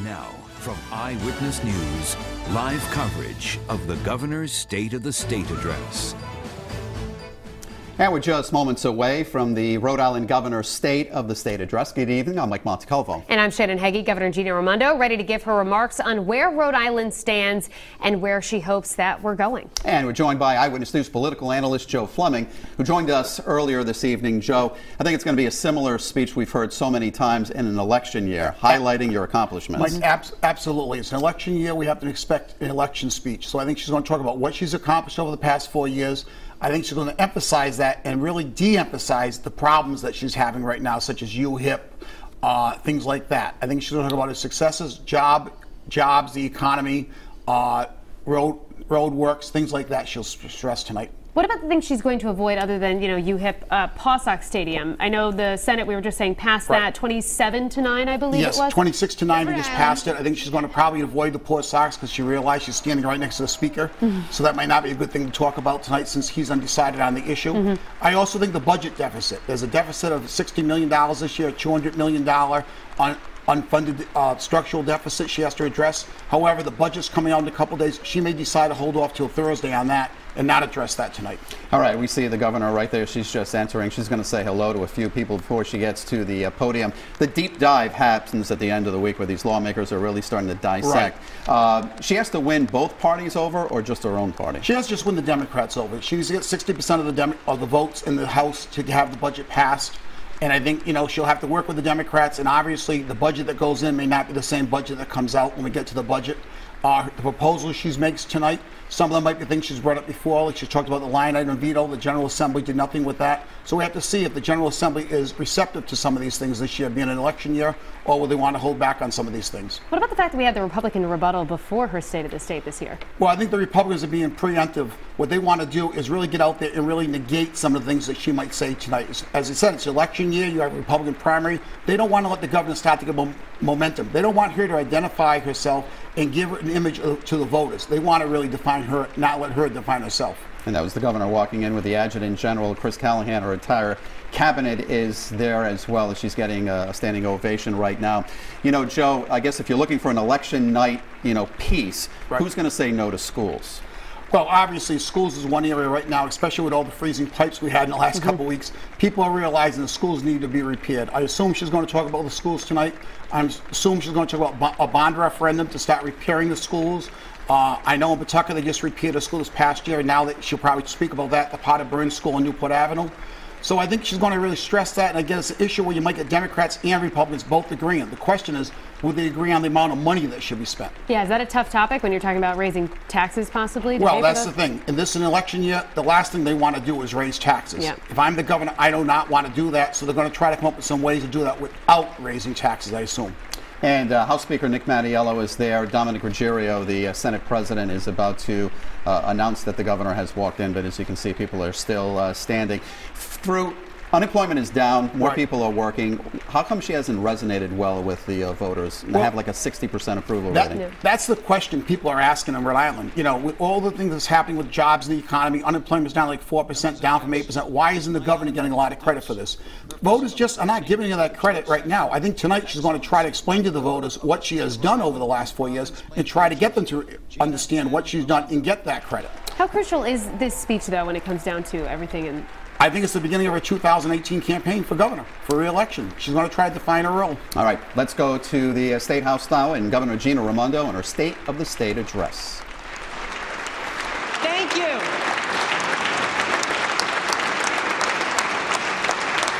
Now, from Eyewitness News, live coverage of the Governor's State of the State Address. And we're just moments away from the Rhode Island Governor's State of the State Address. Good evening. I'm Mike Montecalvo. And I'm Shannon Hagee. Governor Gina Raimondo ready to give her remarks on where Rhode Island stands and where she hopes that we're going. And we're joined by Eyewitness News political analyst Joe Fleming, who joined us earlier this evening. Joe, I think it's going to be a similar speech we've heard so many times in an election year, highlighting your accomplishments. Mike, absolutely. It's an election year. We have to expect an election speech. So I think she's going to talk about what she's accomplished over the past 4 years. I think she's going to emphasize that and really de-emphasize the problems that she's having right now, such as UHIP, things like that. I think she's going to talk about her successes, jobs, the economy, road works, things like that she'll stress tonight. What about the things she's going to avoid other than, UHIP, Paw Sox Stadium? I know the Senate, we were just saying, passed that 27-9, I believe it was. Yes, 26-9, we just passed it. I think she's going to probably avoid the Paw Sox because she realized she's standing right next to the Speaker. So that might not be a good thing to talk about tonight since he's undecided on the issue. I also think the budget deficit. There's a deficit of $60 million this year, $200 million on unfunded structural deficit she has to address. However, the budget's coming out in a couple days. She may decide to hold off till Thursday on that and not address that tonight. All right, we see the governor right there. She's just entering. She's going to say hello to a few people before she gets to the podium. The deep dive happens at the end of the week where these lawmakers are really starting to dissect. She has to win both parties over or just her own party? She has to just win the Democrats over. She needs to get 60% of the votes in the House to have the budget passed. And I think, she'll have to work with the Democrats, and obviously the budget that goes in may not be the same budget that comes out when we get to the budget. The proposals she makes tonight, some of them might be things she's brought up before, like she talked about the line item veto. The General Assembly did nothing with that. So we have to see if the General Assembly is receptive to some of these things this year, being an election year, or will they want to hold back on some of these things. What about the fact that we had the Republican rebuttal before her State of the State this year? Well, I think the Republicans are being preemptive. What they want to do is really get out there and really negate some of the things that she might say tonight. As I said, it's election year. You have a Republican primary. They don't want to let the governor start to get momentum. They don't want her to identify herself and give her an image to the voters. They want to really define her, not let her define herself. And that was the governor walking in with the Adjutant General, Chris Callahan. Her entire cabinet is there as well, as she's getting a standing ovation right now. Joe, I guess if you're looking for an election night, piece, who's going to say no to schools? Well, obviously, schools is one area right now, especially with all the freezing pipes we had in the last couple of weeks. People are realizing the schools need to be repaired. I assume she's going to talk about the schools tonight. I assume she's going to talk about a bond referendum to start repairing the schools. I know in Pawtucket they just repaired a school this past year, and now that she'll probably speak about that, the Potter Burns School on Newport Avenue. So I think she's going to really stress that, and again, it's an issue where you might get Democrats and Republicans both agreeing. The question is, would they agree on the amount of money that should be spent? Yeah, is that a tough topic when you're talking about raising taxes possibly? Well, that's the thing. In this election year, the last thing they want to do is raise taxes. Yeah. If I'm the governor, I do not want to do that, so they're going to try to come up with some ways to do that without raising taxes, I assume. And House Speaker Nick Mattiello is there. Dominic Ruggiero, the Senate President, is about to announce that the governor has walked in, but as you can see, people are still standing. Unemployment is down, more people are working. How come she hasn't resonated well with the voters and have like a 60% approval rating? That's the question people are asking in Rhode Island. With all the things that's happening with jobs and the economy, unemployment is down like 4%, down from 8%. Why isn't the governor getting a lot of credit for this? Voters just are not giving her that credit right now. I think tonight she's going to try to explain to the voters what she has done over the last 4 years and try to get them to understand what she's done and get that credit. How crucial is this speech, though, when it comes down to everything? I think it's the beginning of her 2018 campaign for governor, for re-election. She's going to try to define her role. All right, let's go to the State House now and Governor Gina Raimondo and her State of the State address. Thank you.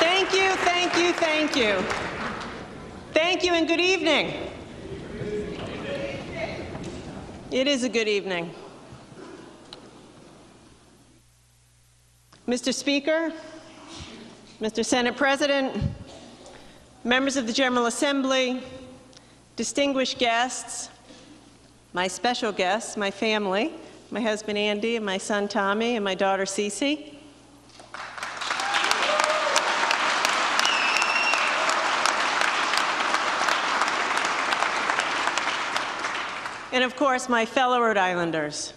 Thank you, thank you, thank you. Thank you and good evening. It is a good evening. Mr. Speaker, Mr. Senate President, members of the General Assembly, distinguished guests, my special guests, my family, my husband Andy and my son Tommy and my daughter Cece. And of course, my fellow Rhode Islanders.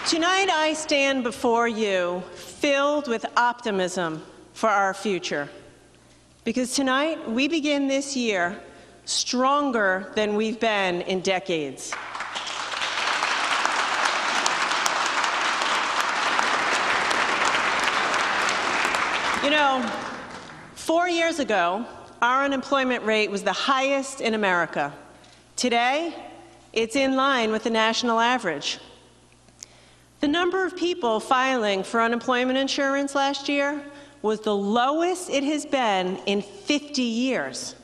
Tonight I stand before you filled with optimism for our future. Because tonight, we begin this year stronger than we've been in decades. You know, 4 years ago, our unemployment rate was the highest in America. Today, it's in line with the national average. The number of people filing for unemployment insurance last year was the lowest it has been in 50 years.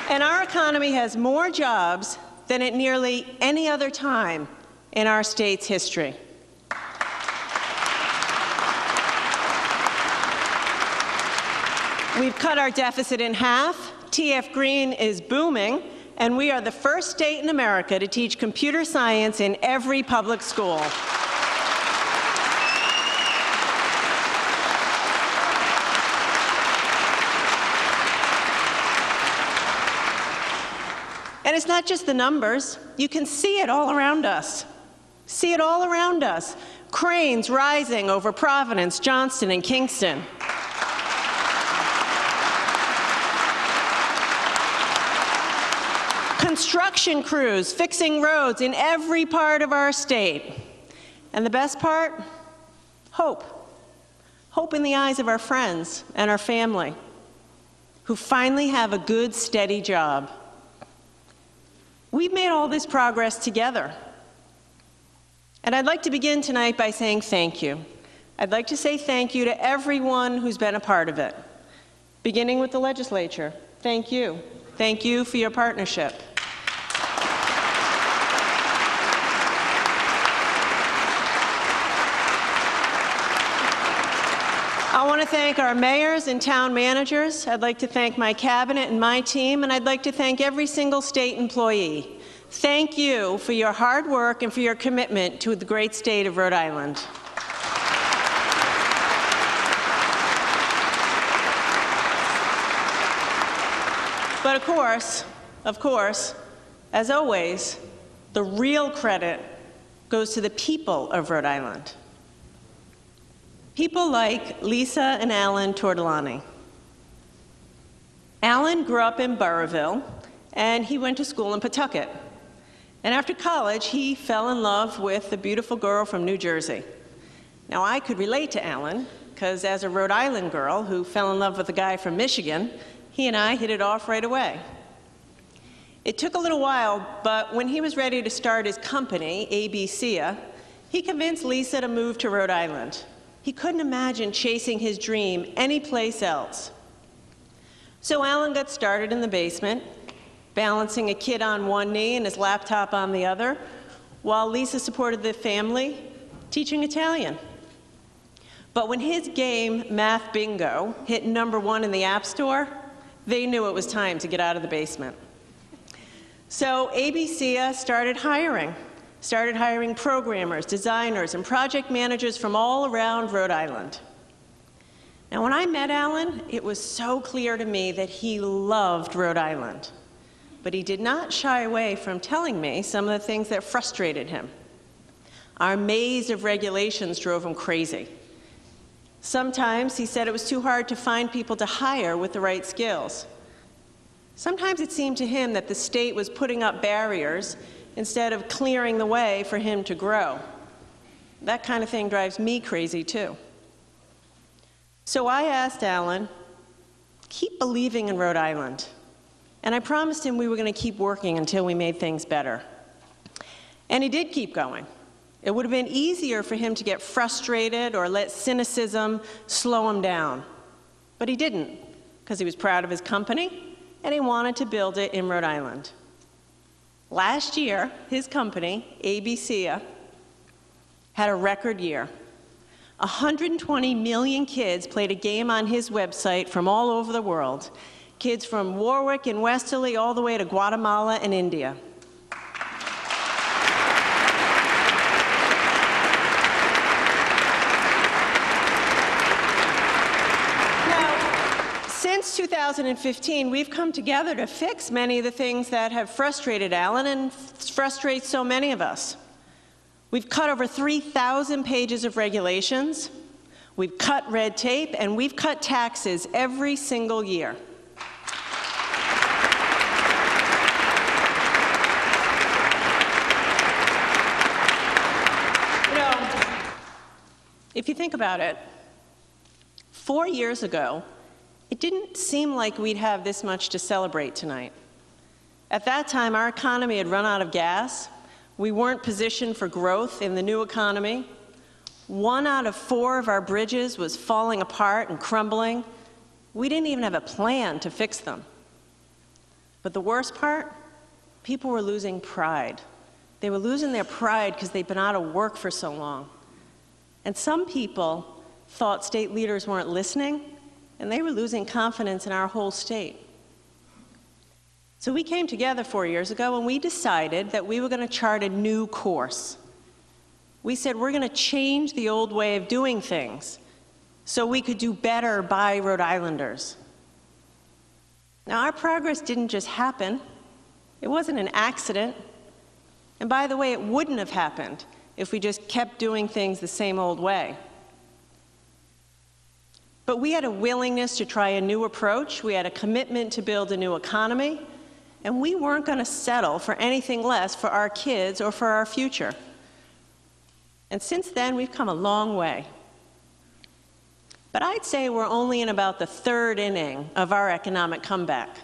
And our economy has more jobs than at nearly any other time in our state's history. We've cut our deficit in half, TF Green is booming, and we are the first state in America to teach computer science in every public school. And it's not just the numbers. You can see it all around us. See it all around us. Cranes rising over Providence, Johnston, and Kingston. Construction crews fixing roads in every part of our state. And the best part? Hope. Hope in the eyes of our friends and our family, who finally have a good, steady job. We've made all this progress together. And I'd like to begin tonight by saying thank you. I'd like to say thank you to everyone who's been a part of it, beginning with the legislature. Thank you. Thank you for your partnership. I want to thank our mayors and town managers. I'd like to thank my cabinet and my team, and I'd like to thank every single state employee. Thank you for your hard work and for your commitment to the great state of Rhode Island. But of course, as always, the real credit goes to the people of Rhode Island. People like Lisa and Alan Tortolani. Alan grew up in Burrillville, and he went to school in Pawtucket. And after college, he fell in love with a beautiful girl from New Jersey. Now, I could relate to Alan, because as a Rhode Island girl who fell in love with a guy from Michigan, he and I hit it off right away. It took a little while, but when he was ready to start his company, ABCA, he convinced Lisa to move to Rhode Island. He couldn't imagine chasing his dream anyplace else. So Alan got started in the basement, balancing a kid on one knee and his laptop on the other, while Lisa supported the family, teaching Italian. But when his game, Math Bingo, hit #1 in the App Store, they knew it was time to get out of the basement. So ABCA started hiring programmers, designers, and project managers from all around Rhode Island. Now, when I met Alan, it was so clear to me that he loved Rhode Island. But he did not shy away from telling me some of the things that frustrated him. Our maze of regulations drove him crazy. Sometimes he said it was too hard to find people to hire with the right skills. Sometimes it seemed to him that the state was putting up barriers instead of clearing the way for him to grow. That kind of thing drives me crazy, too. So I asked Alan, keep believing in Rhode Island. And I promised him we were going to keep working until we made things better. And he did keep going. It would have been easier for him to get frustrated or let cynicism slow him down. But he didn't, because he was proud of his company, and he wanted to build it in Rhode Island. Last year, his company, ABCA, had a record year. 120 million kids played a game on his website from all over the world. Kids from Warwick and Westerly all the way to Guatemala and India. Now, since since 2015, we've come together to fix many of the things that have frustrated Alan and frustrate so many of us. We've cut over 3,000 pages of regulations, we've cut red tape, and we've cut taxes every single year. You know, if you think about it, 4 years ago, it didn't seem like we'd have this much to celebrate tonight. At that time, our economy had run out of gas. We weren't positioned for growth in the new economy. 1 out of 4 of our bridges was falling apart and crumbling. We didn't even have a plan to fix them. But the worst part, people were losing pride. They were losing their pride because they'd been out of work for so long. And some people thought state leaders weren't listening, and they were losing confidence in our whole state. So we came together 4 years ago, and we decided that we were going to chart a new course. We said we're going to change the old way of doing things so we could do better by Rhode Islanders. Now, our progress didn't just happen. It wasn't an accident. And by the way, it wouldn't have happened if we just kept doing things the same old way. But we had a willingness to try a new approach. We had a commitment to build a new economy. And we weren't going to settle for anything less for our kids or for our future. And since then, we've come a long way. But I'd say we're only in about the 3rd inning of our economic comeback.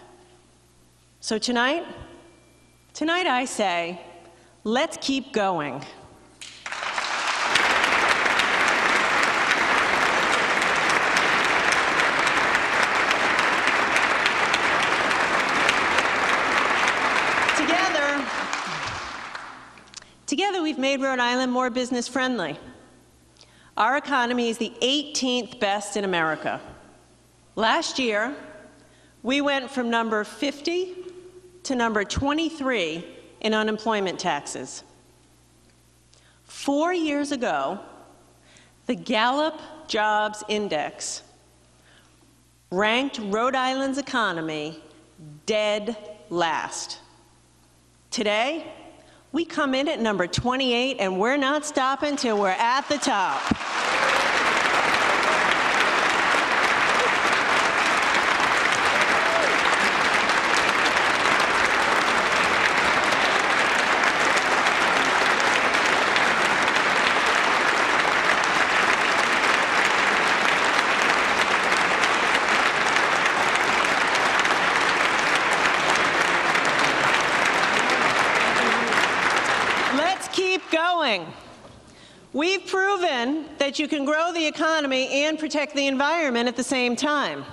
So tonight I say, let's keep going. Together, we've made Rhode Island more business-friendly. Our economy is the 18th best in America. Last year, we went from number 50 to number 23 in unemployment taxes. 4 years ago, the Gallup Jobs Index ranked Rhode Island's economy dead last. Today, we come in at number 28, and we're not stopping till we're at the top. We've proven that you can grow the economy and protect the environment at the same time.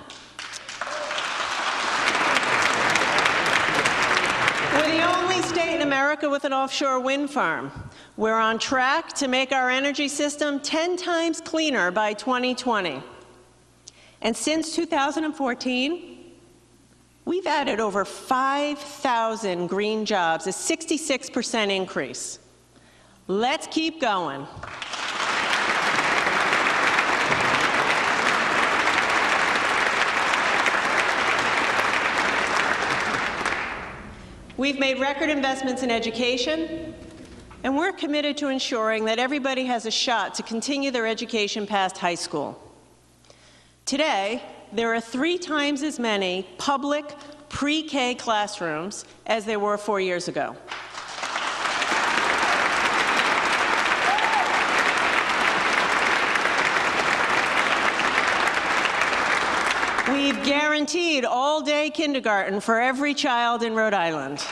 We're the only state in America with an offshore wind farm. We're on track to make our energy system 10 times cleaner by 2020. And since 2014, we've added over 5,000 green jobs, a 66% increase. Let's keep going. We've made record investments in education, and we're committed to ensuring that everybody has a shot to continue their education past high school. Today, there are 3 times as many public pre-K classrooms as there were 4 years ago. We've guaranteed all-day kindergarten for every child in Rhode Island.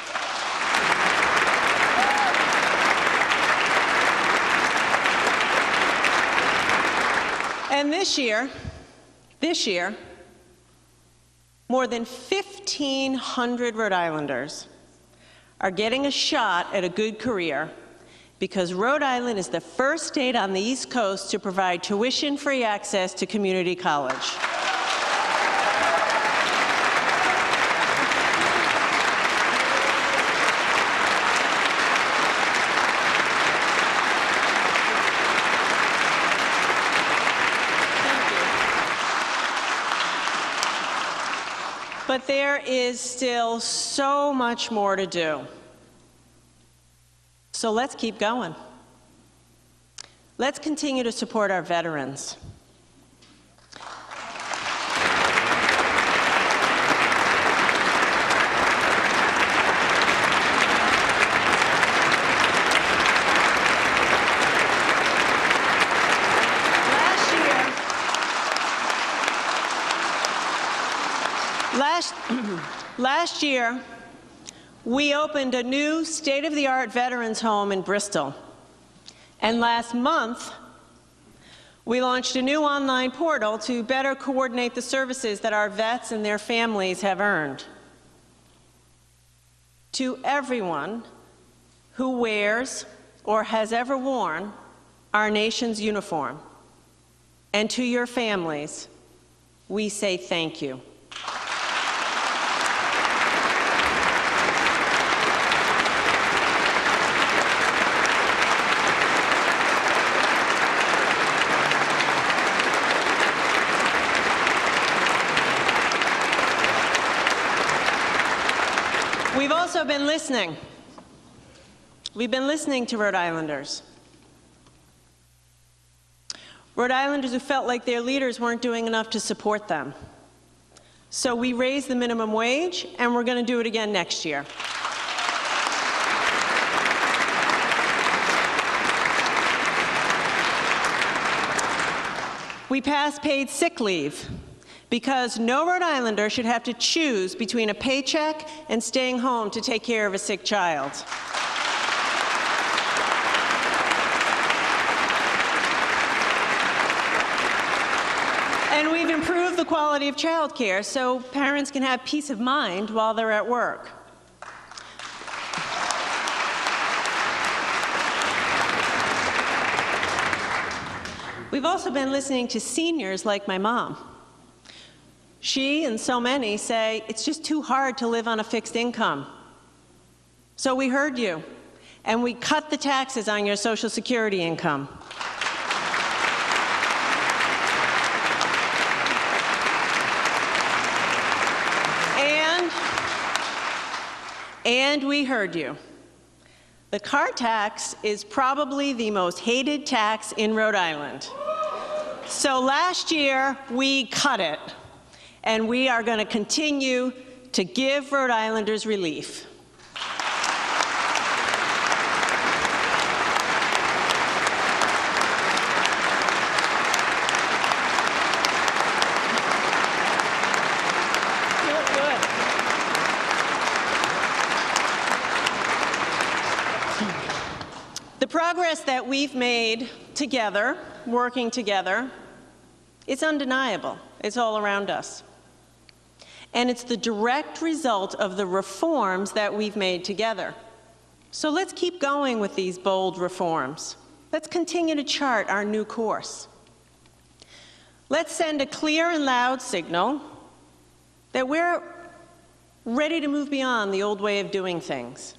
And this year, more than 1,500 Rhode Islanders are getting a shot at a good career because Rhode Island is the first state on the East Coast to provide tuition-free access to community college. But there is still so much more to do. So let's keep going. Let's continue to support our veterans. Last year, we opened a new state-of-the-art veterans home in Bristol. And last month, we launched a new online portal to better coordinate the services that our vets and their families have earned. To everyone who wears or has ever worn our nation's uniform, and to your families, we say thank you. We've also been listening. We've been listening to Rhode Islanders. Rhode Islanders who felt like their leaders weren't doing enough to support them. So we raised the minimum wage, and we're going to do it again next year. We passed paid sick leave, because no Rhode Islander should have to choose between a paycheck and staying home to take care of a sick child. And we've improved the quality of childcare so parents can have peace of mind while they're at work. We've also been listening to seniors like my mom. She and so many say it's just too hard to live on a fixed income. So we heard you, and we cut the taxes on your Social Security income. And we heard you. The car tax is probably the most hated tax in Rhode Island. So last year, we cut it. And we are going to continue to give Rhode Islanders relief. The progress that we've made together, working together, it's undeniable. It's all around us. And it's the direct result of the reforms that we've made together. So let's keep going with these bold reforms. Let's continue to chart our new course. Let's send a clear and loud signal that we're ready to move beyond the old way of doing things.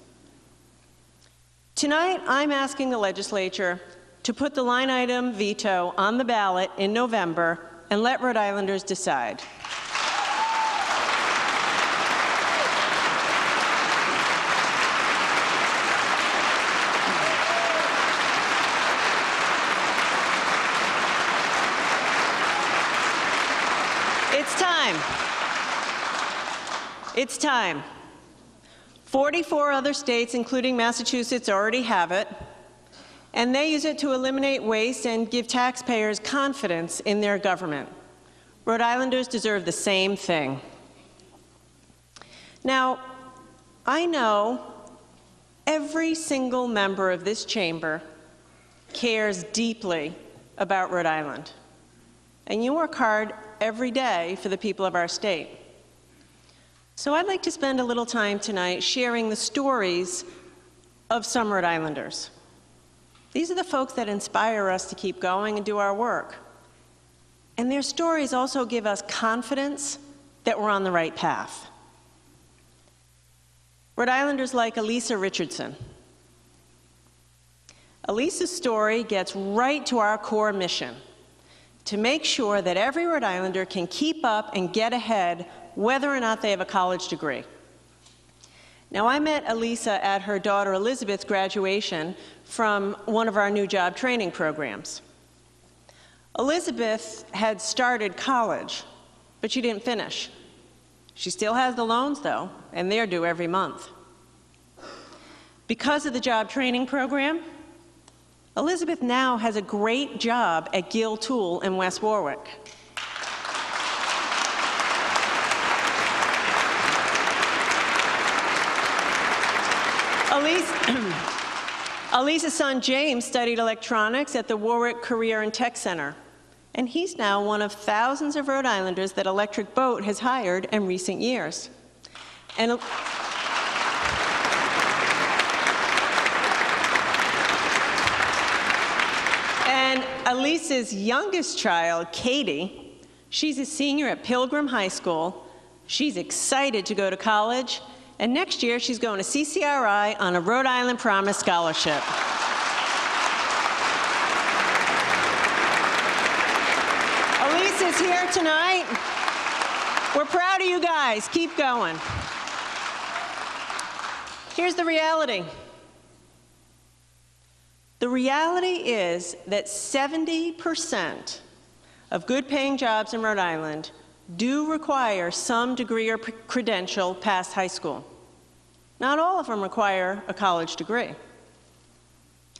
Tonight, I'm asking the legislature to put the line item veto on the ballot in November and let Rhode Islanders decide. It's time. 44 other states, including Massachusetts, already have it, and they use it to eliminate waste and give taxpayers confidence in their government. Rhode Islanders deserve the same thing. Now, I know every single member of this chamber cares deeply about Rhode Island, and you work hard every day for the people of our state. So I'd like to spend a little time tonight sharing the stories of some Rhode Islanders. These are the folks that inspire us to keep going and do our work. And their stories also give us confidence that we're on the right path. Rhode Islanders like Elisa Richardson. Elisa's story gets right to our core mission, to make sure that every Rhode Islander can keep up and get ahead whether or not they have a college degree. Now, I met Elisa at her daughter Elizabeth's graduation from one of our new job training programs. Elizabeth had started college, but she didn't finish. She still has the loans, though, and they're due every month. Because of the job training program, Elizabeth now has a great job at Gill Tool in West Warwick. Elisa's son James studied electronics at the Warwick Career and Tech Center, and he's now one of thousands of Rhode Islanders that Electric Boat has hired in recent years. And Elisa's youngest child, Katie, she's a senior at Pilgrim High School. She's excited to go to college, and next year she's going to CCRI on a Rhode Island Promise Scholarship. Elisa's here tonight. We're proud of you guys. Keep going. Here's the reality. The reality is that 70% of good-paying jobs in Rhode Island do require some degree or credential past high school. Not all of them require a college degree.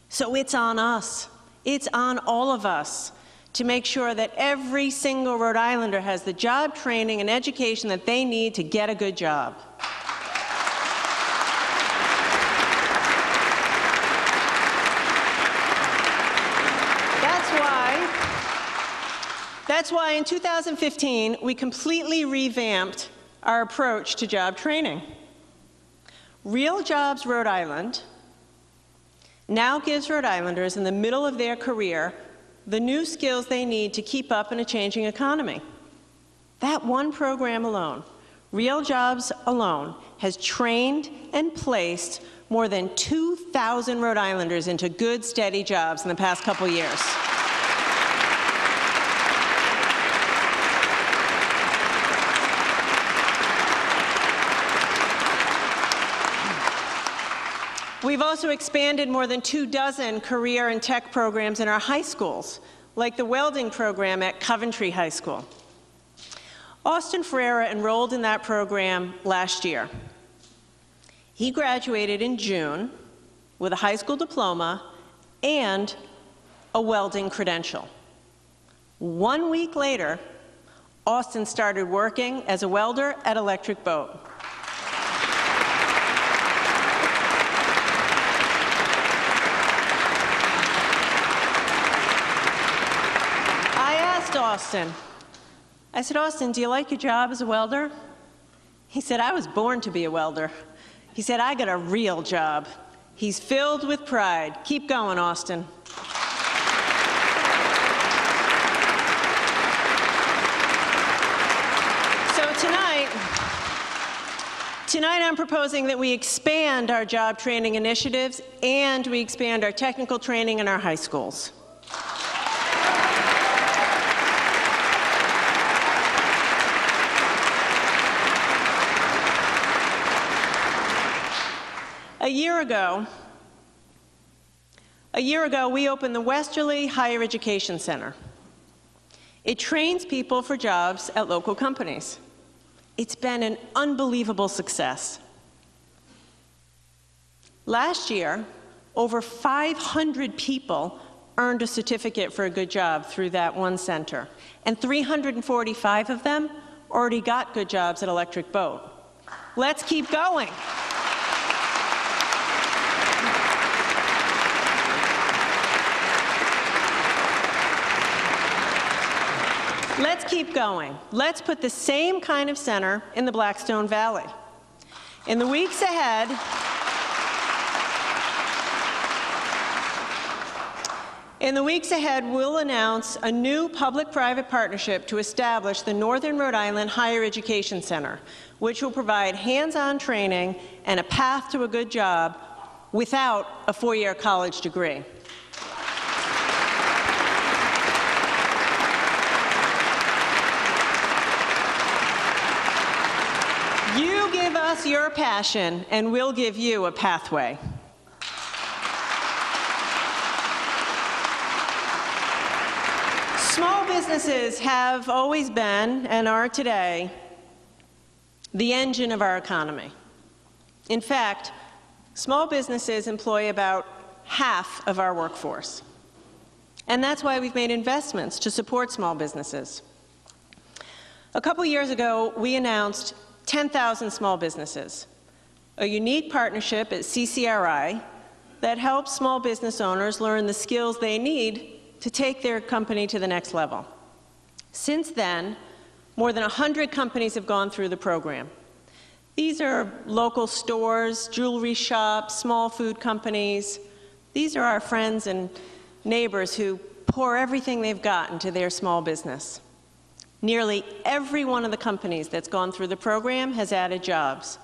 So it's on us. It's on all of us to make sure that every single Rhode Islander has the job training and education that they need to get a good job. That's why in 2015, we completely revamped our approach to job training. Real Jobs Rhode Island now gives Rhode Islanders in the middle of their career the new skills they need to keep up in a changing economy. That one program alone, Real Jobs alone, has trained and placed more than 2,000 Rhode Islanders into good, steady jobs in the past couple years. We've also expanded more than 24 career and tech programs in our high schools, like the welding program at Coventry High School. Austin Ferreira enrolled in that program last year. He graduated in June with a high school diploma and a welding credential. 1 week later, Austin started working as a welder at Electric Boat. I said, Austin, do you like your job as a welder? He said, I was born to be a welder. He said, I got a real job. He's filled with pride. Keep going, Austin. So tonight I'm proposing that we expand our job training initiatives and we expand our technical training in our high schools. A year ago, we opened the Westerly Higher Education Center. It trains people for jobs at local companies. It's been an unbelievable success. Last year, over 500 people earned a certificate for a good job through that one center, and 345 of them already got good jobs at Electric Boat. Let's keep going. Let's keep going. Let's put the same kind of center in the Blackstone Valley. In the weeks ahead, we'll announce a new public-private partnership to establish the Northern Rhode Island Higher Education Center, which will provide hands-on training and a path to a good job without a four-year college degree. us your passion, and we'll give you a pathway. Small businesses have always been, and are today, the engine of our economy. In fact, small businesses employ about half of our workforce. And that's why we've made investments to support small businesses. A couple years ago, we announced 10,000 small businesses, a unique partnership at CCRI that helps small business owners learn the skills they need to take their company to the next level. Since then, more than 100 companies have gone through the program. These are local stores, jewelry shops, small food companies. These are our friends and neighbors who pour everything they've got into their small business. Nearly every one of the companies that's gone through the program has added jobs,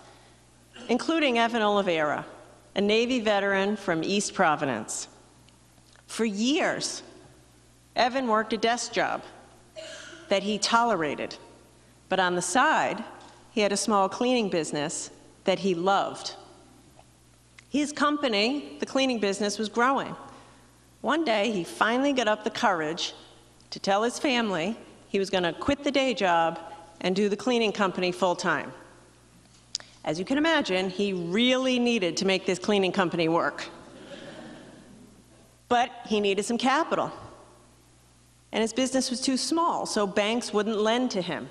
including Evan Oliveira, a Navy veteran from East Providence. For years, Evan worked a desk job that he tolerated, but on the side, he had a small cleaning business that he loved. His company, the cleaning business, was growing. One day, he finally got up the courage to tell his family he was going to quit the day job and do the cleaning company full-time. As you can imagine, he really needed to make this cleaning company work. But he needed some capital. And his business was too small, so banks wouldn't lend to him.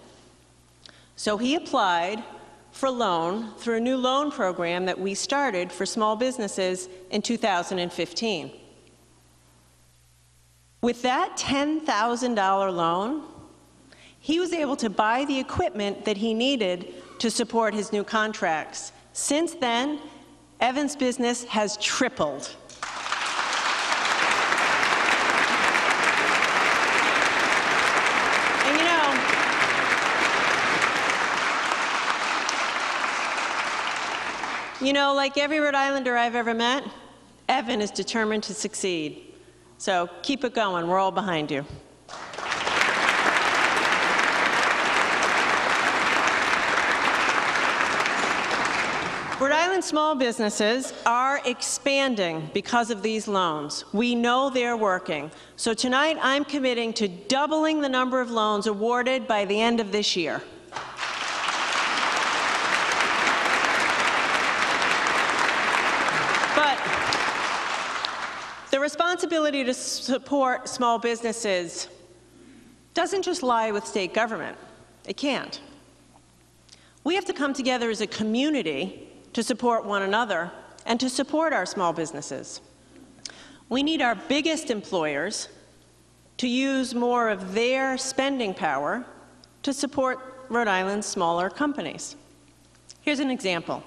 So he applied for a loan through a new loan program that we started for small businesses in 2015. With that $10,000 loan, he was able to buy the equipment that he needed to support his new contracts. Since then, Evan's business has tripled. You know, like every Rhode Islander I've ever met, Evan is determined to succeed. So keep it going. We're all behind you. Rhode Island small businesses are expanding because of these loans. We know they're working. So tonight I'm committing to doubling the number of loans awarded by the end of this year. The responsibility to support small businesses doesn't just lie with state government. It can't. We have to come together as a community to support one another and to support our small businesses. We need our biggest employers to use more of their spending power to support Rhode Island's smaller companies. Here's an example.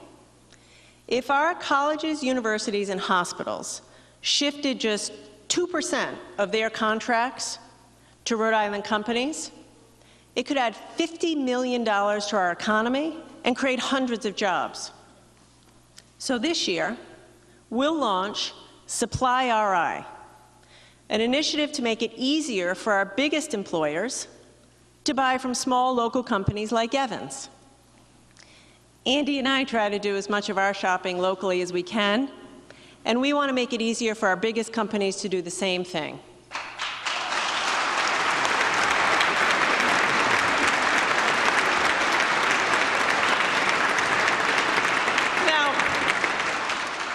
If our colleges, universities, and hospitals shifted just 2% of their contracts to Rhode Island companies, it could add $50 million to our economy and create hundreds of jobs. So this year, we'll launch Supply RI, an initiative to make it easier for our biggest employers to buy from small local companies like Evans. Andy and I try to do as much of our shopping locally as we can, and we want to make it easier for our biggest companies to do the same thing. Now,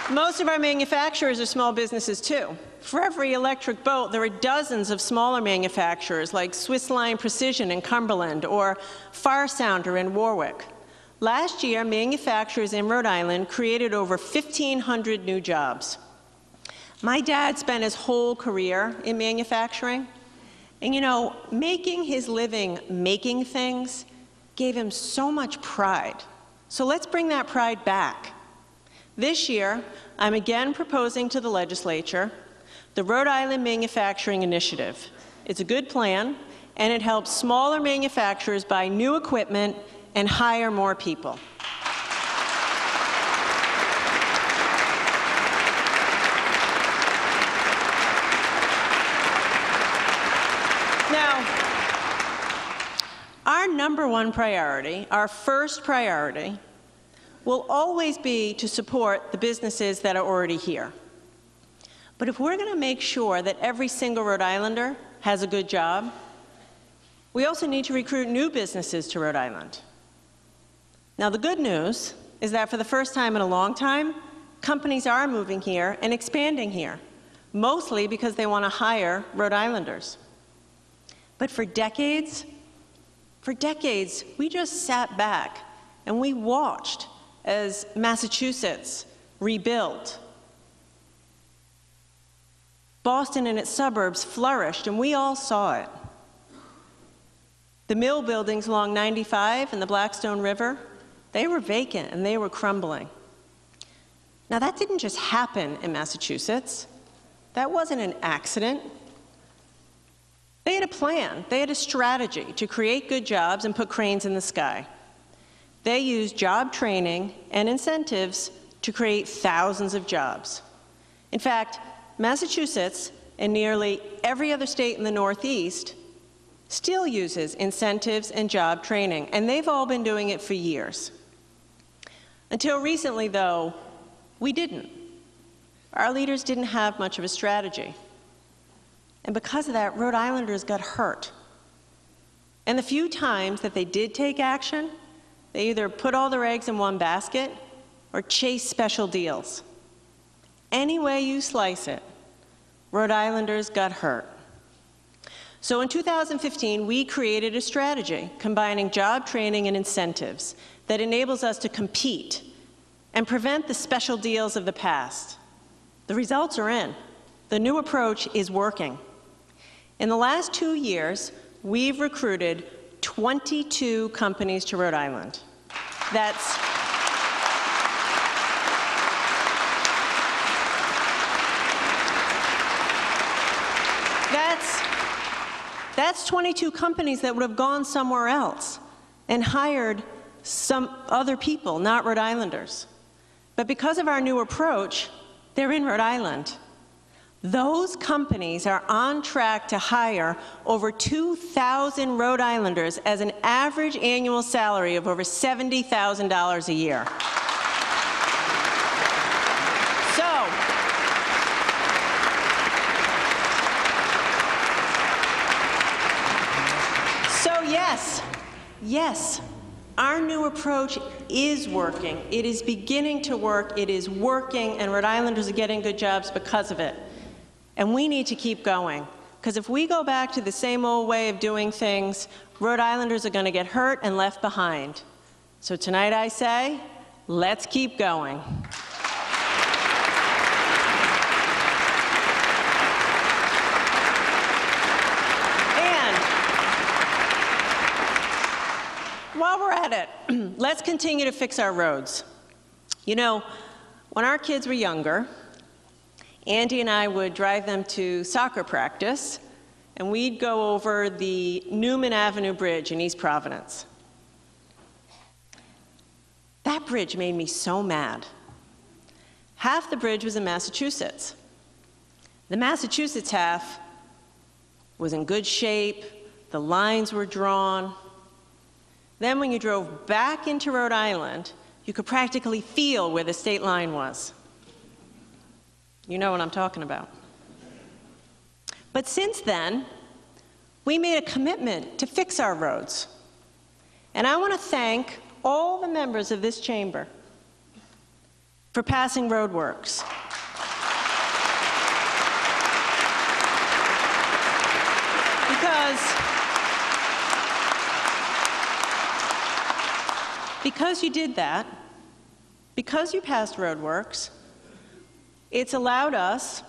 most of our manufacturers are small businesses too. For every electric boat, there are dozens of smaller manufacturers like Swiss Line Precision in Cumberland or Far Sounder in Warwick. Last year, manufacturers in Rhode Island created over 1,500 new jobs. My dad spent his whole career in manufacturing, and you know, making his living making things gave him so much pride. So let's bring that pride back. This year, I'm again proposing to the legislature the Rhode Island Manufacturing Initiative. It's a good plan, and it helps smaller manufacturers buy new equipment and hire more people. Now, our number one priority, our first priority, will always be to support the businesses that are already here. But if we're going to make sure that every single Rhode Islander has a good job, we also need to recruit new businesses to Rhode Island. Now, the good news is that for the first time in a long time, companies are moving here and expanding here, mostly because they want to hire Rhode Islanders. But for decades, we just sat back and we watched as Massachusetts rebuilt. Boston and its suburbs flourished, and we all saw it. The mill buildings along 95 and the Blackstone River, they were vacant and they were crumbling. Now, that didn't just happen in Massachusetts. That wasn't an accident. They had a plan. They had a strategy to create good jobs and put cranes in the sky. They used job training and incentives to create thousands of jobs. In fact, Massachusetts and nearly every other state in the Northeast still uses incentives and job training, and they've all been doing it for years. Until recently, though, we didn't. Our leaders didn't have much of a strategy. And because of that, Rhode Islanders got hurt. And the few times that they did take action, they either put all their eggs in one basket or chased special deals. Any way you slice it, Rhode Islanders got hurt. So in 2015, we created a strategy combining job training and incentives that enables us to compete and prevent the special deals of the past. The results are in. The new approach is working. In the last 2 years, we've recruited 22 companies to Rhode Island. That's 22 companies that would have gone somewhere else and hired some other people, not Rhode Islanders. But because of our new approach, they're in Rhode Island. Those companies are on track to hire over 2,000 Rhode Islanders as an average annual salary of over $70,000 a year. Yes, our new approach is working. It is beginning to work. It is working, and Rhode Islanders are getting good jobs because of it. And we need to keep going, because if we go back to the same old way of doing things, Rhode Islanders are going to get hurt and left behind. So tonight I say, let's keep going. While we're at it, let's continue to fix our roads. You know, when our kids were younger, Andy and I would drive them to soccer practice, and we'd go over the Newman Avenue Bridge in East Providence. That bridge made me so mad. Half the bridge was in Massachusetts. The Massachusetts half was in good shape, the lines were drawn. Then when you drove back into Rhode Island, you could practically feel where the state line was. You know what I'm talking about. But since then, we made a commitment to fix our roads. And I want to thank all the members of this chamber for passing roadworks. Because you did that, because you passed roadworks, it's allowed us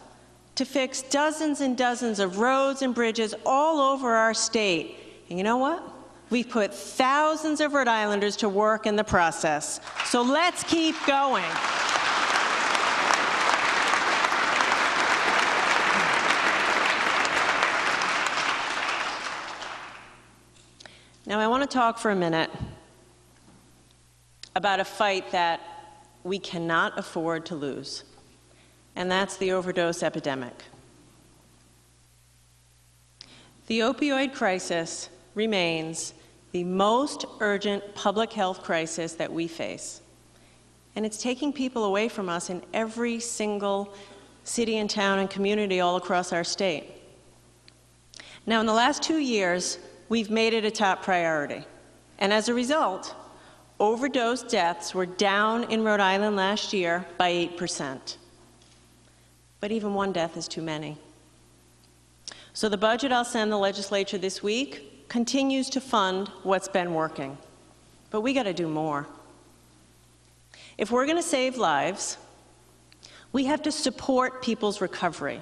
to fix dozens and dozens of roads and bridges all over our state. And you know what? We've put thousands of Rhode Islanders to work in the process. So let's keep going. Now I want to talk for a minute about a fight that we cannot afford to lose, and that's the overdose epidemic. The opioid crisis remains the most urgent public health crisis that we face. And it's taking people away from us in every single city and town and community all across our state. Now, in the last 2 years, we've made it a top priority. And as a result, overdose deaths were down in Rhode Island last year by 8%. But even one death is too many. So the budget I'll send the legislature this week continues to fund what's been working. But we got to do more. If we're going to save lives, we have to support people's recovery.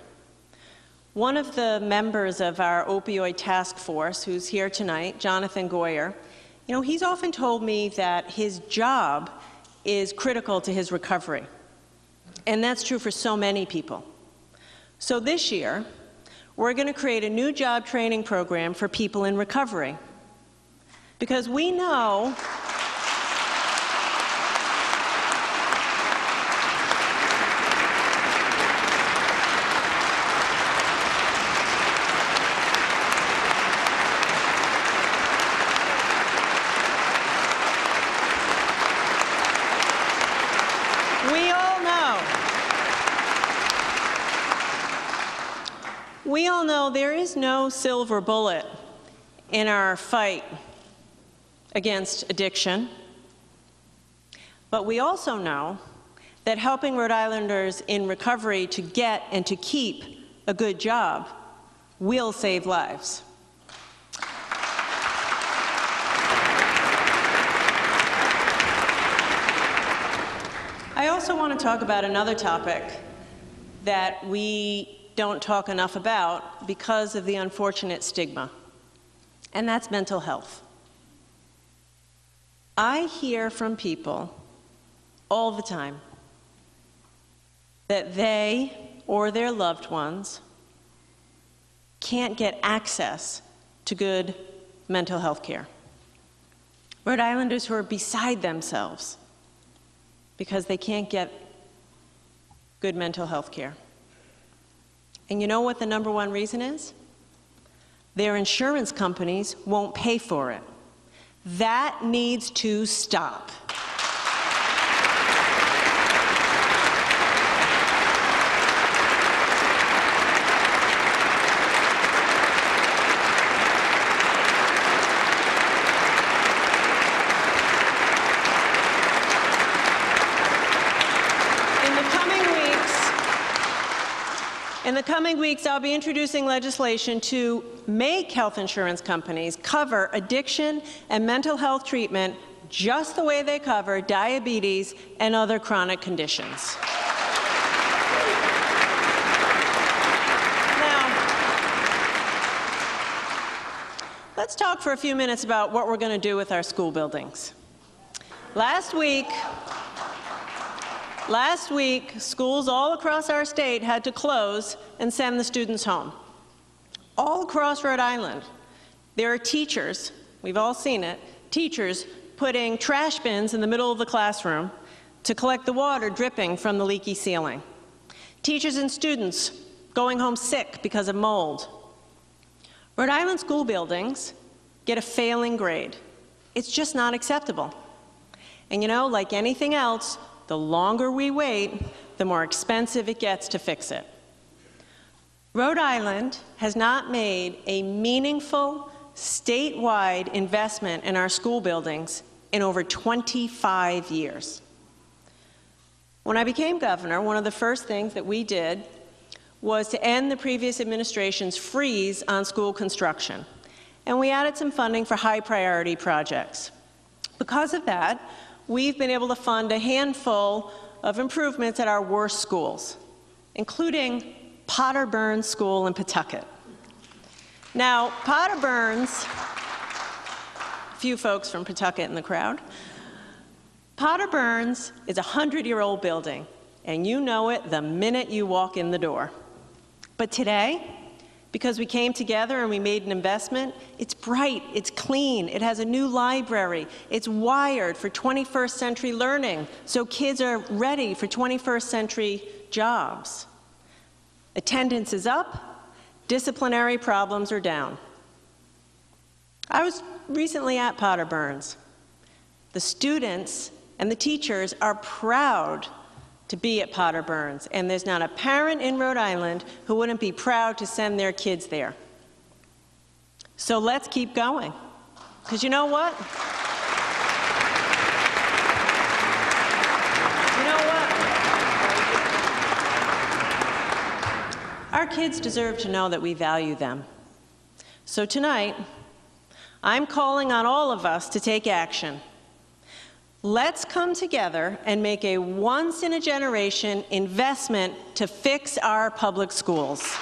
One of the members of our opioid task force, who's here tonight, Jonathan Goyer, he's often told me that his job is critical to his recovery. And that's true for so many people. So this year, we're going to create a new job training program for people in recovery. Because we know we all know there is no silver bullet in our fight against addiction, but we also know that helping Rhode Islanders in recovery to get and to keep a good job will save lives. I also want to talk about another topic that we don't talk enough about because of the unfortunate stigma, and that's mental health. I hear from people all the time that they or their loved ones can't get access to good mental health care. Rhode Islanders who are beside themselves because they can't get good mental health care. And you know what the #1 reason is? Their insurance companies won't pay for it. That needs to stop. In the coming weeks, I'll be introducing legislation to make health insurance companies cover addiction and mental health treatment just the way they cover diabetes and other chronic conditions. Now, let's talk for a few minutes about what we're going to do with our school buildings. Last week, schools all across our state had to close and send the students home. All across Rhode Island, there are teachers, we've all seen it, teachers putting trash bins in the middle of the classroom to collect the water dripping from the leaky ceiling. Teachers and students going home sick because of mold. Rhode Island school buildings get a failing grade. It's just not acceptable. And like anything else, the longer we wait, the more expensive it gets to fix it. Rhode Island has not made a meaningful statewide investment in our school buildings in over 25 years. When I became governor, one of the first things that we did was to end the previous administration's freeze on school construction. And we added some funding for high-priority projects. Because of that, we've been able to fund a handful of improvements at our worst schools, including Potter Burns School in Pawtucket. Now, Potter Burns, a few folks from Pawtucket in the crowd, Potter Burns is a 100-year-old building, and you know it the minute you walk in the door. But today, because we came together and we made an investment, it's bright, it's clean, it has a new library, it's wired for 21st century learning, so kids are ready for 21st century jobs. Attendance is up, disciplinary problems are down. I was recently at Potter Burns. The students and the teachers are proud to be at Potter Burns, and there's not a parent in Rhode Island who wouldn't be proud to send their kids there. So let's keep going, because you know what? Our kids deserve to know that we value them. So tonight, I'm calling on all of us to take action. Let's come together and make a once-in-a-generation investment to fix our public schools.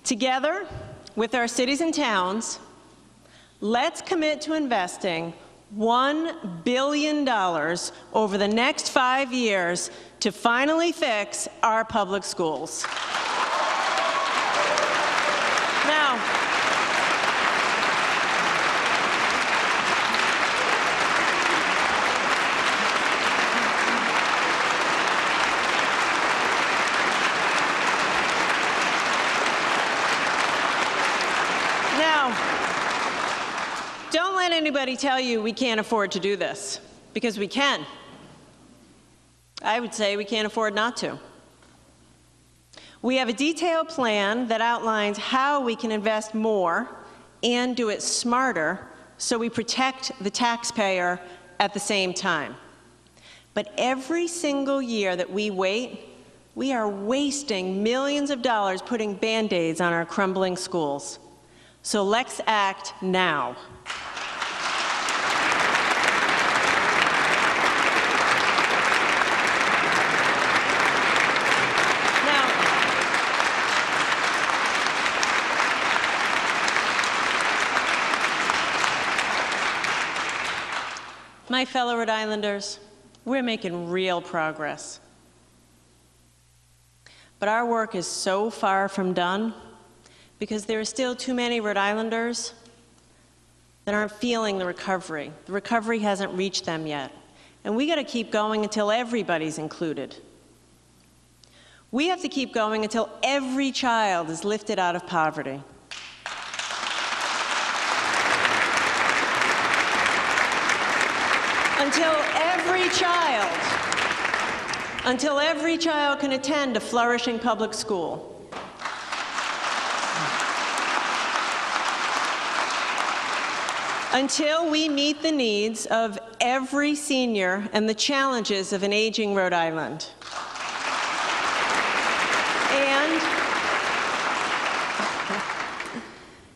Together with our cities and towns, let's commit to investing $1 billion over the next 5 years to finally fix our public schools. Now, don't let anybody tell you we can't afford to do this, because we can. I would say we can't afford not to. We have a detailed plan that outlines how we can invest more and do it smarter so we protect the taxpayer at the same time. But every single year that we wait, we are wasting millions of dollars putting Band-Aids on our crumbling schools. So let's act now. My fellow Rhode Islanders, we're making real progress. But our work is so far from done because there are still too many Rhode Islanders that aren't feeling the recovery. The recovery hasn't reached them yet. And we got to keep going until everybody's included. We have to keep going until every child is lifted out of poverty. Until every child can attend a flourishing public school. Until we meet the needs of every senior and the challenges of an aging Rhode Island.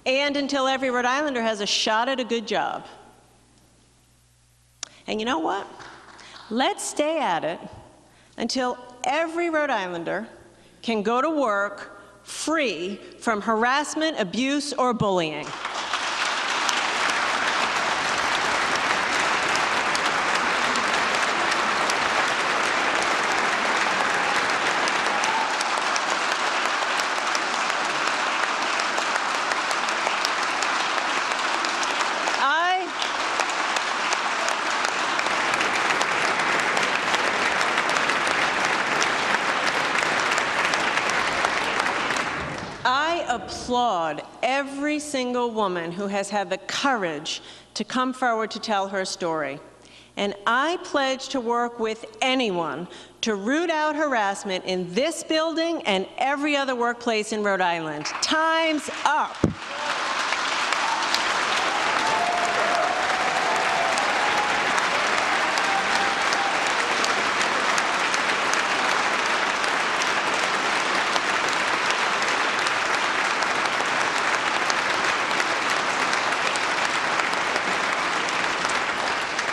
And until every Rhode Islander has a shot at a good job. And you know what? Let's stay at it until every Rhode Islander can go to work free from harassment, abuse, or bullying. Applaud every single woman who has had the courage to come forward to tell her story. And I pledge to work with anyone to root out harassment in this building and every other workplace in Rhode Island. Time's up.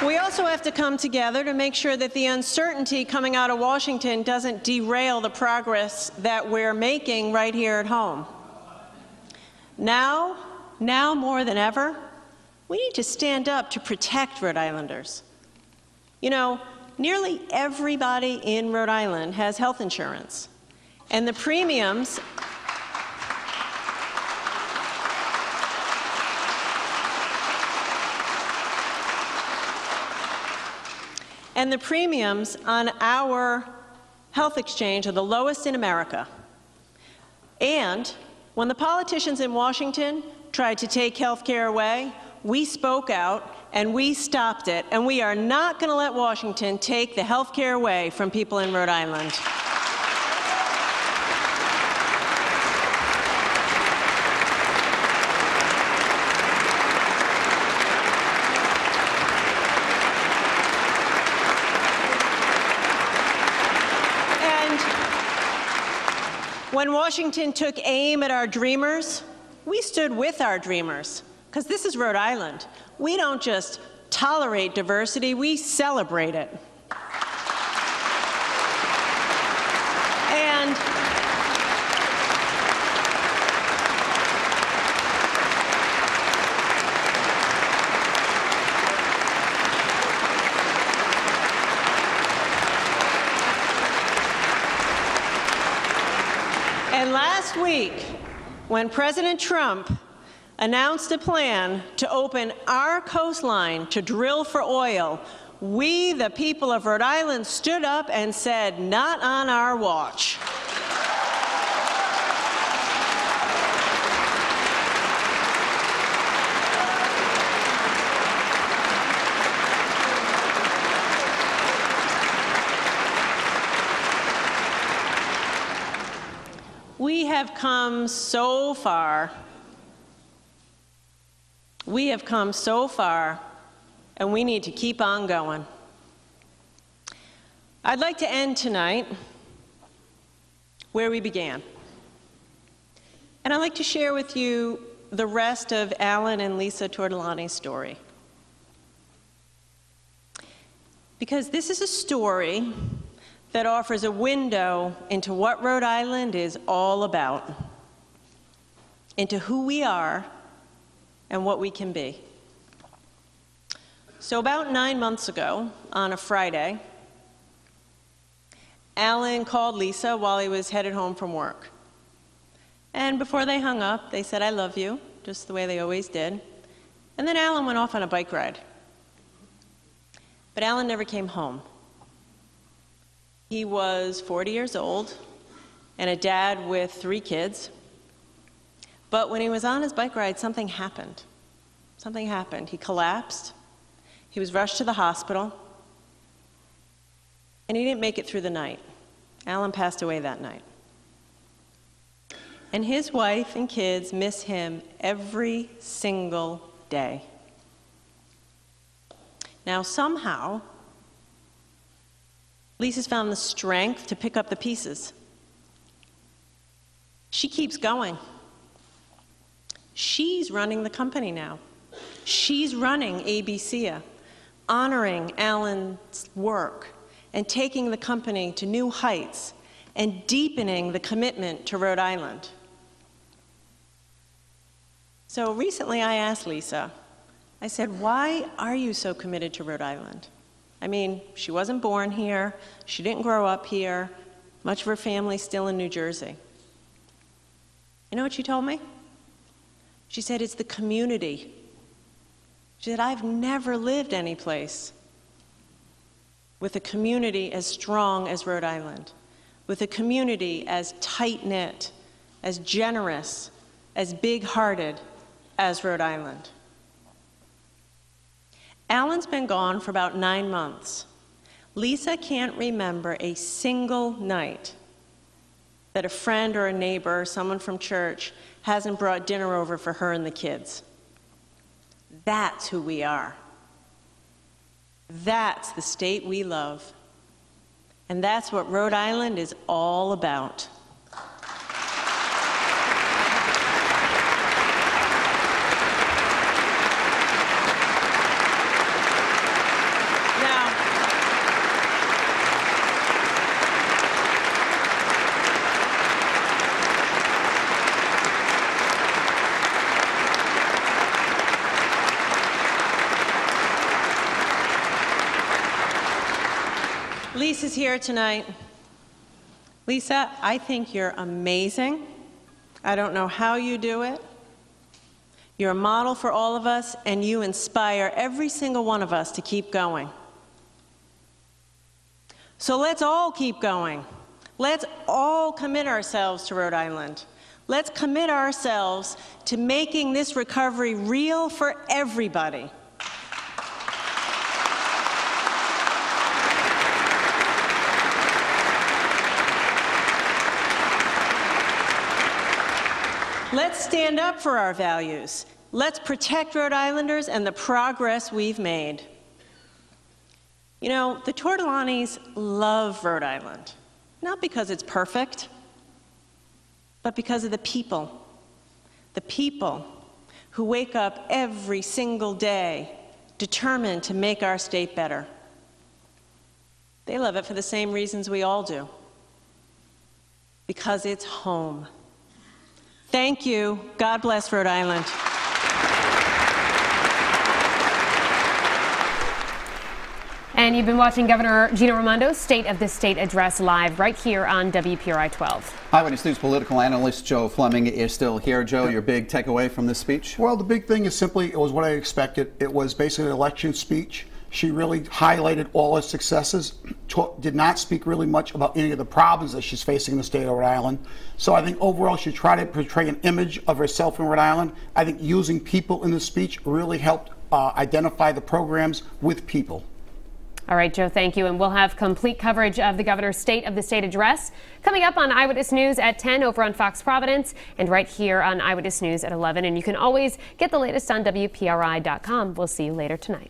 We also have to come together to make sure that the uncertainty coming out of Washington doesn't derail the progress that we're making right here at home. Now more than ever, we need to stand up to protect Rhode Islanders. You know, nearly everybody in Rhode Island has health insurance, and the premiums on our health exchange are the lowest in America. And when the politicians in Washington tried to take health care away, we spoke out and we stopped it. And we are not going to let Washington take the health care away from people in Rhode Island. When Washington took aim at our dreamers, we stood with our dreamers, because this is Rhode Island. We don't just tolerate diversity, we celebrate it. And last week, when President Trump announced a plan to open our coastline to drill for oil, we, the people of Rhode Island, stood up and said, "Not on our watch." We have come so far. We have come so far, and we need to keep on going. I'd like to end tonight where we began. And I'd like to share with you the rest of Alan and Lisa Tortolani's story. Because this is a story that offers a window into what Rhode Island is all about, into who we are and what we can be. So about 9 months ago, on a Friday, Alan called Lisa while he was headed home from work. And before they hung up, they said, "I love you," just the way they always did. And then Alan went off on a bike ride. But Alan never came home. He was 40 years old and a dad with 3 kids. But when he was on his bike ride, something happened. Something happened. He collapsed. He was rushed to the hospital. And he didn't make it through the night. Alan passed away that night. And his wife and kids miss him every single day. Now, somehow, Lisa's found the strength to pick up the pieces. She keeps going. She's running the company now. She's running ABCA, honoring Alan's work and taking the company to new heights and deepening the commitment to Rhode Island. So recently I asked Lisa, I said, "Why are you so committed to Rhode Island?" I mean, she wasn't born here, she didn't grow up here, much of her family's still in New Jersey. You know what she told me? She said, "It's the community." She said, "I've never lived any place with a community as strong as Rhode Island, with a community as tight-knit, as generous, as big-hearted as Rhode Island." Alan's been gone for about 9 months. Lisa can't remember a single night that a friend or a neighbor or someone from church hasn't brought dinner over for her and the kids. That's who we are. That's the state we love. And that's what Rhode Island is all about. Lisa's here tonight. Lisa, I think you're amazing. I don't know how you do it. You're a model for all of us, and you inspire every single one of us to keep going. So let's all keep going. Let's all commit ourselves to Rhode Island. Let's commit ourselves to making this recovery real for everybody. Let's stand up for our values. Let's protect Rhode Islanders and the progress we've made. You know, the Tortolanis love Rhode Island, not because it's perfect, but because of the people who wake up every single day determined to make our state better. They love it for the same reasons we all do, because it's home. Thank you. God bless Rhode Island. And you've been watching Governor Gina Raimondo's State of the State address live right here on WPRI 12. Eyewitness News political analyst Joe Fleming is still here. Joe, your big takeaway from this speech? Well, the big thing is simply it was what I expected. It was basically an election speech. She really highlighted all her successes, did not speak really much about any of the problems that she's facing in the state of Rhode Island. So I think overall she tried to portray an image of herself in Rhode Island. I think using people in the speech really helped identify the programs with people. All right, Joe, thank you. And we'll have complete coverage of the governor's State of the State address coming up on Eyewitness News at 10 over on Fox Providence and right here on Eyewitness News at 11. And you can always get the latest on WPRI.com. We'll see you later tonight.